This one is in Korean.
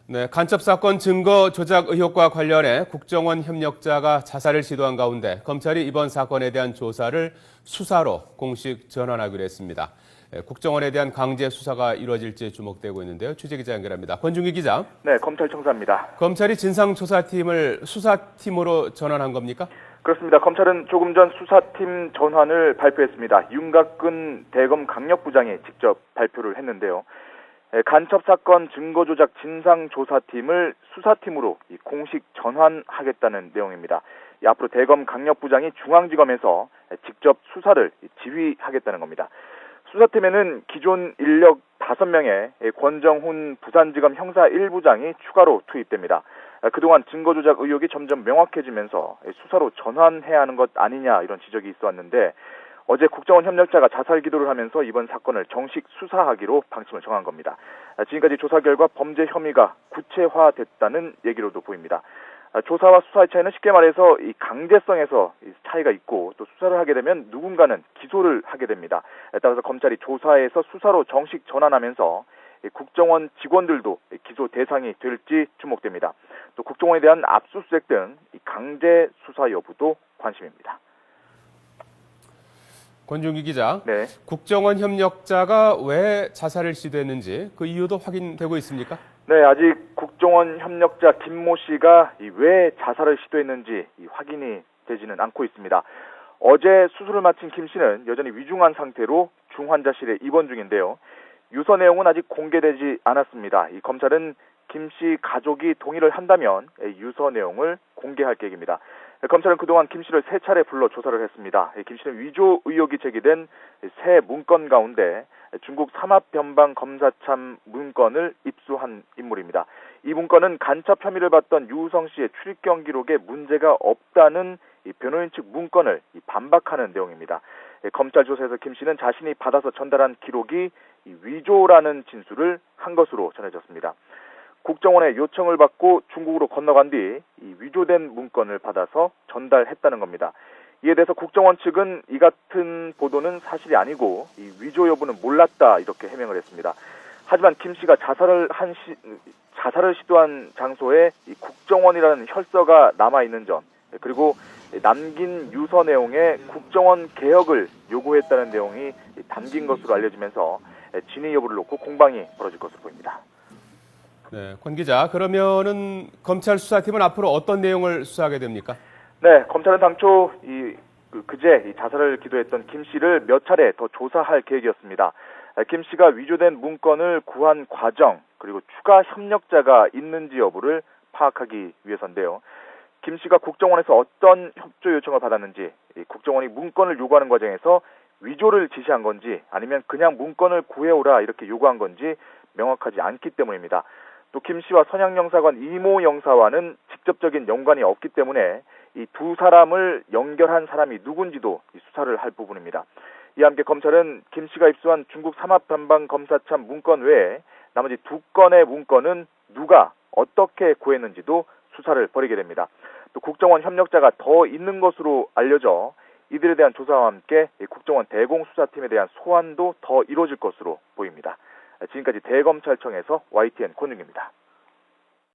네, 간첩 사건 증거 조작 의혹과 관련해 국정원 협력자가 자살을 시도한 가운데 검찰이 이번 사건에 대한 조사를 수사로 공식 전환하기로 했습니다. 국정원에 대한 강제 수사가 이루어질지 주목되고 있는데요. 취재기자 연결합니다. 권중기 기자. 네, 검찰청사입니다. 검찰이 진상조사팀을 수사팀으로 전환한 겁니까? 그렇습니다. 검찰은 조금 전 수사팀 전환을 발표했습니다. 윤곽근 대검 강력부장이 직접 발표를 했는데요. 간첩 사건 증거 조작 진상조사팀을 수사팀으로 공식 전환하겠다는 내용입니다. 앞으로 대검 강력부장이 중앙지검에서 직접 수사를 지휘하겠다는 겁니다. 수사팀에는 기존 인력 5명의 권정훈 부산지검 형사 1부장이 추가로 투입됩니다. 그동안 증거 조작 의혹이 점점 명확해지면서 수사로 전환해야 하는 것 아니냐 이런 지적이 있었는데 어제 국정원 협력자가 자살 기도를 하면서 이번 사건을 정식 수사하기로 방침을 정한 겁니다. 지금까지 조사 결과 범죄 혐의가 구체화됐다는 얘기로도 보입니다. 조사와 수사의 차이는 쉽게 말해서 이 강제성에서 차이가 있고 또 수사를 하게 되면 누군가는 기소를 하게 됩니다. 따라서 검찰이 조사에서 수사로 정식 전환하면서 국정원 직원들도 기소 대상이 될지 주목됩니다. 또 국정원에 대한 압수수색 등 강제 수사 여부도 관심입니다. 권중기 기자. 네. 국정원 협력자가 왜 자살을 시도했는지 그 이유도 확인되고 있습니까? 네, 아직 국정원 협력자 김모 씨가 왜 자살을 시도했는지 확인이 되지는 않고 있습니다. 어제 수술을 마친 김 씨는 여전히 위중한 상태로 중환자실에 입원 중인데요. 유서 내용은 아직 공개되지 않았습니다. 검찰은 김 씨 가족이 동의를 한다면 유서 내용을 공개할 계획입니다. 검찰은 그동안 김 씨를 3차례 불러 조사를 했습니다. 김 씨는 위조 의혹이 제기된 세 문건 가운데 중국 삼합변방검사참 문건을 입수한 인물입니다. 이 문건은 간첩 혐의를 받던 유우성 씨의 출입경 기록에 문제가 없다는 변호인 측 문건을 반박하는 내용입니다. 검찰 조사에서 김 씨는 자신이 받아서 전달한 기록이 위조라는 진술을 한 것으로 전해졌습니다. 국정원의 요청을 받고 중국으로 건너간 뒤 위조된 문건을 받아서 전달했다는 겁니다. 이에 대해서 국정원 측은 이 같은 보도는 사실이 아니고 위조 여부는 몰랐다 이렇게 해명을 했습니다. 하지만 김 씨가 자살을 시도한 장소에 국정원이라는 혈서가 남아 있는 점, 그리고 남긴 유서 내용에 국정원 개혁을 요구했다는 내용이 담긴 것으로 알려지면서 진위 여부를 놓고 공방이 벌어질 것으로 보입니다. 네, 권 기자. 그러면은 검찰 수사팀은 앞으로 어떤 내용을 수사하게 됩니까? 네, 검찰은 당초 그제 자살을 기도했던 김 씨를 몇 차례 더 조사할 계획이었습니다. 김 씨가 위조된 문건을 구한 과정, 그리고 추가 협력자가 있는지 여부를 파악하기 위해서인데요. 김 씨가 국정원에서 어떤 협조 요청을 받았는지, 국정원이 문건을 요구하는 과정에서 위조를 지시한 건지 아니면 그냥 문건을 구해오라 이렇게 요구한 건지 명확하지 않기 때문입니다. 또 김 씨와 선양 영사관 이모 영사와는 직접적인 연관이 없기 때문에 이 두 사람을 연결한 사람이 누군지도 수사를 할 부분입니다. 이와 함께 검찰은 김 씨가 입수한 중국 삼합변방검사참 문건 외에 나머지 2건의 문건은 누가 어떻게 구했는지도 수사를 벌이게 됩니다. 또 국정원 협력자가 더 있는 것으로 알려져 이들에 대한 조사와 함께 국정원 대공수사팀에 대한 소환도 더 이루어질 것으로 보입니다. 지금까지 대검찰청에서 YTN 권중기입니다.